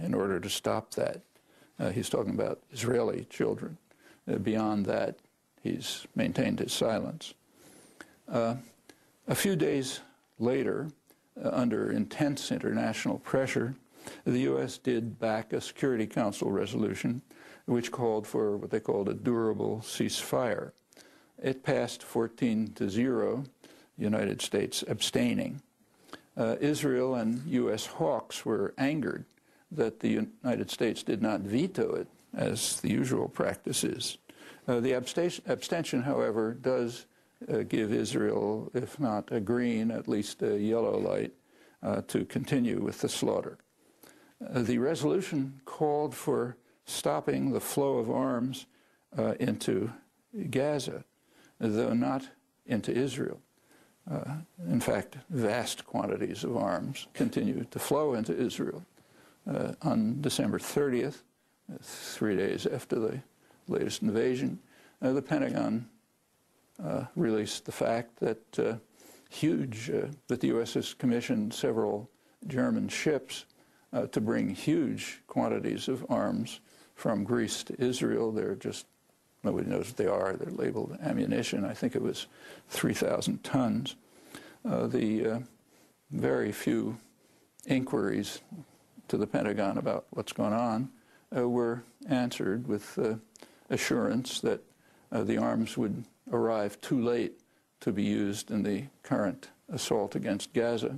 in order to stop that. He's talking about Israeli children. Beyond that, he's maintained his silence. A few days later, under intense international pressure, the U.S. did back a Security Council resolution which called for what they called a durable ceasefire. It passed 14-0, the United States abstaining. Israel and U.S. hawks were angered that the United States did not veto it, as the usual practice is. The abstention, however, does give Israel, if not a green, at least a yellow light to continue with the slaughter. The resolution called for stopping the flow of arms into Gaza, though not into Israel. In fact, vast quantities of arms continue to flow into Israel. On December 30th, 3 days after the latest invasion, the Pentagon released the fact that that the U.S. has commissioned several German ships to bring huge quantities of arms from Greece to Israel. They're just, nobody knows what they are. They're labeled ammunition. I think it was 3,000 tons. The very few inquiries to the Pentagon about what's going on were answered with assurance that the arms would arrive too late to be used in the current assault against Gaza,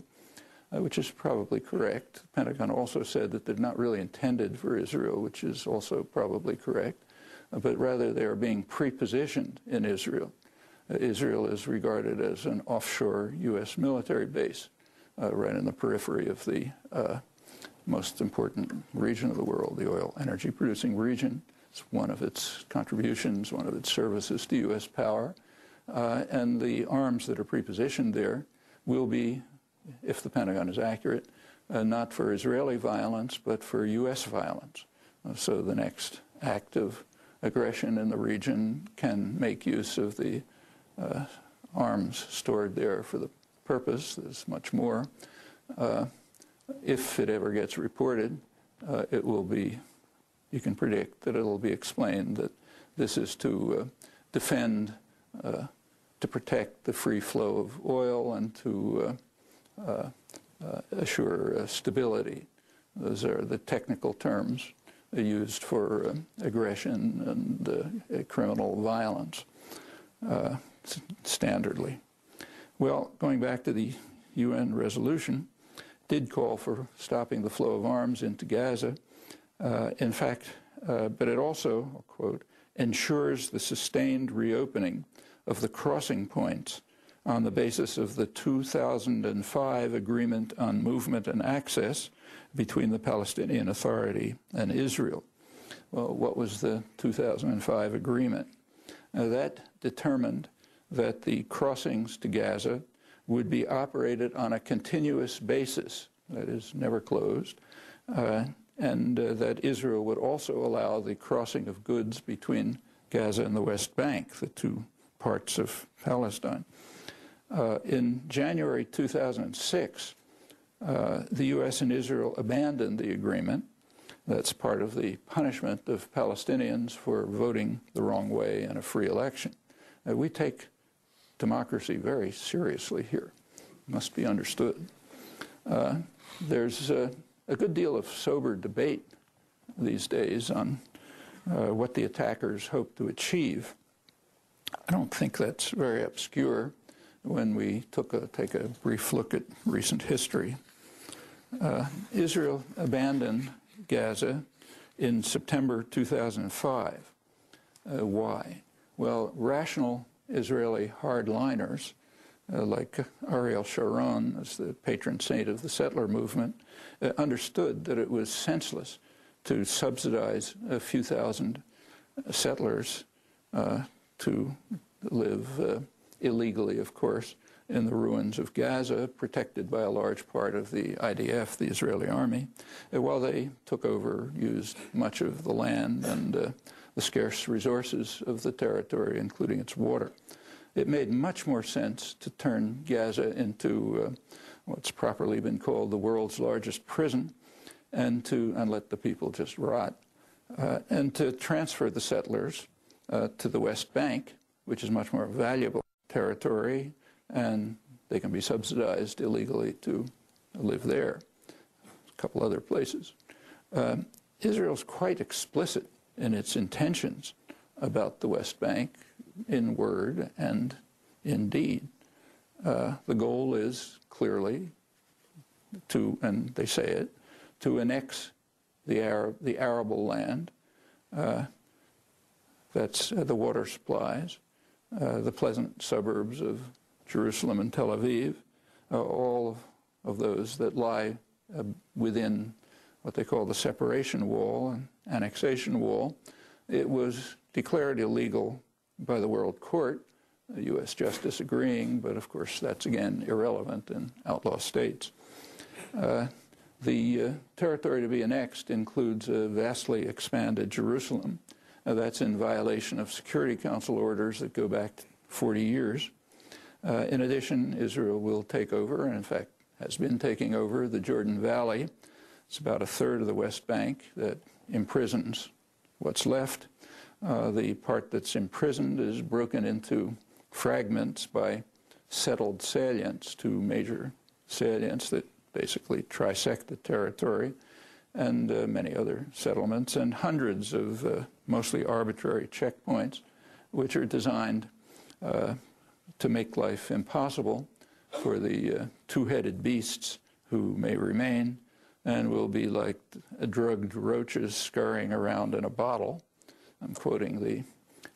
which is probably correct. The Pentagon also said that they're not really intended for Israel, which is also probably correct, but rather they are being pre-positioned in Israel. Israel is regarded as an offshore U.S. military base right in the periphery of the most important region of the world, the oil energy producing region. It's one of its contributions, one of its services to U.S. power. And the arms that are pre-positioned there will be, if the Pentagon is accurate, not for Israeli violence, but for U.S. violence. So the next act of aggression in the region can make use of the arms stored there for the purpose. There's much more. If it ever gets reported, it will be, you can predict that it will be explained that this is to defend, to protect the free flow of oil and to assure stability. Those are the technical terms used for aggression and criminal violence standardly. Well, going back to the UN resolution, did call for stopping the flow of arms into Gaza. In fact, but it also, I'll quote, ensures the sustained reopening of the crossing points on the basis of the 2005 Agreement on Movement and Access between the Palestinian Authority and Israel. Well, what was the 2005 agreement? That determined that the crossings to Gaza would be operated on a continuous basis, that is, never closed, and that Israel would also allow the crossing of goods between Gaza and the West Bank, the two parts of Palestine. In January 2006, the U.S. and Israel abandoned the agreement. That's part of the punishment of Palestinians for voting the wrong way in a free election. We take democracy very seriously here. It must be understood. There's a good deal of sober debate these days on what the attackers hope to achieve. I don't think that's very obscure when we take a brief look at recent history. Israel abandoned Gaza in September 2005. Why? Well, rational Israeli hardliners, like Ariel Sharon, as the patron saint of the settler movement, understood that it was senseless to subsidize a few thousand settlers to live illegally, of course, in the ruins of Gaza, protected by a large part of the IDF, the Israeli army, while they took over, used much of the land and the scarce resources of the territory, including its water. It made much more sense to turn Gaza into what's properly been called the world's largest prison, and let the people just rot, and to transfer the settlers to the West Bank, which is much more valuable territory, and they can be subsidized illegally to live there. A couple other places. Israel's quite explicit in its intentions about the West Bank in word and in deed. The goal is clearly to, and they say it, to annex the arable land, that's the water supplies, the pleasant suburbs of Jerusalem and Tel Aviv, all of those that lie within what they call the separation wall and annexation wall. It was declared illegal by the World Court, U.S. justice agreeing, but of course that's again irrelevant in outlaw states. The territory to be annexed includes a vastly expanded Jerusalem. That's in violation of Security Council orders that go back 40 years. In addition, Israel will take over, and in fact has been taking over, the Jordan Valley. It's about a third of the West Bank that imprisons what's left. The part that's imprisoned is broken into fragments by settled salients, two major salients that basically trisect the territory, and many other settlements, and hundreds of mostly arbitrary checkpoints, which are designed to make life impossible for the two-headed beasts who may remain and will be like drugged roaches scurrying around in a bottle. I'm quoting the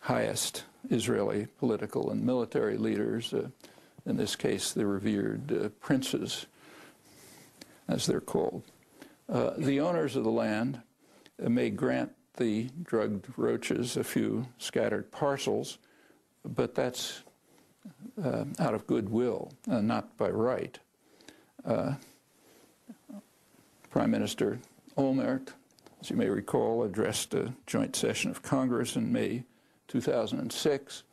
highest Israeli political and military leaders, in this case the revered princes, as they're called. The owners of the land may grant the drugged roaches a few scattered parcels, but that's out of goodwill, not by right. Prime Minister Olmert, as you may recall, addressed a joint session of Congress in May 2006,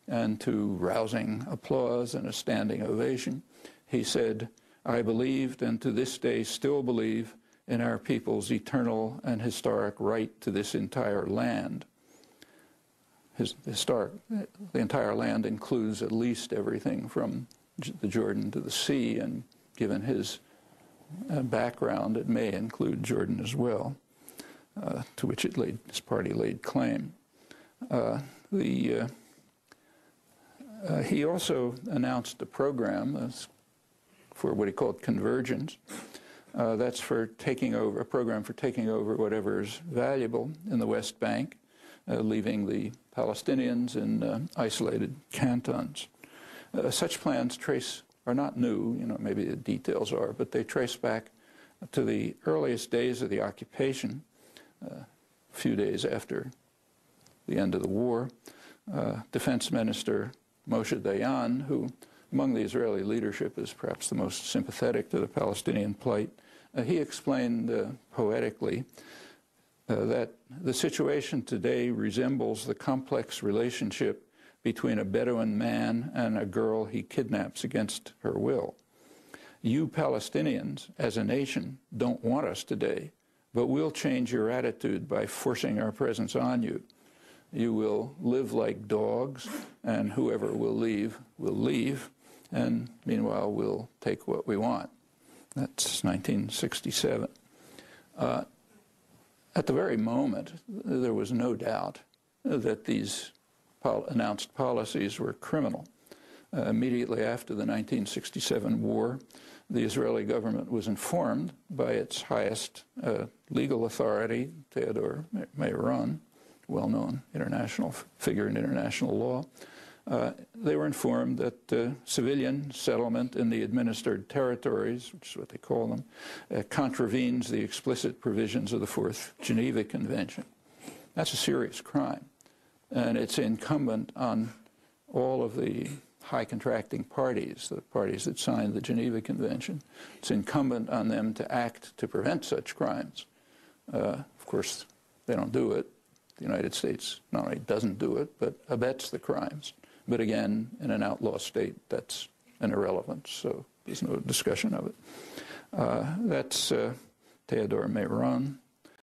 and to rousing applause and a standing ovation, he said, "I believed and to this day still believe in our people's eternal and historic right to this entire land." The entire land includes at least everything from the Jordan to the sea, and given his background, it may include Jordan as well, to which his party laid claim. He also announced a program for what he called convergence. That's for taking over, a program for taking over whatever is valuable in the West Bank, leaving the Palestinians in isolated cantons. Such plans are not new, maybe the details are, but they trace back to the earliest days of the occupation, a few days after the end of the war. Defense Minister Moshe Dayan, who among the Israeli leadership is perhaps the most sympathetic to the Palestinian plight, he explained poetically that the situation today resembles the complex relationship between a Bedouin man and a girl he kidnaps against her will. You Palestinians, as a nation, don't want us today, but we'll change your attitude by forcing our presence on you. You will live like dogs, and whoever will leave, and meanwhile we'll take what we want. That's 1967. At the very moment, there was no doubt that these announced policies were criminal. Immediately after the 1967 war, the Israeli government was informed by its highest legal authority, Theodor Meron, well-known international figure in international law. They were informed that civilian settlement in the administered territories, which is what they call them, contravenes the explicit provisions of the Fourth Geneva Convention. That's a serious crime, and it's incumbent on all of the high contracting parties, the parties that signed the Geneva Convention. It's incumbent on them to act to prevent such crimes. Of course, they don't do it. The United States not only doesn't do it, but abets the crimes. But again, in an outlaw state, that's an irrelevance, so there's no discussion of it. That's Theodore Meron,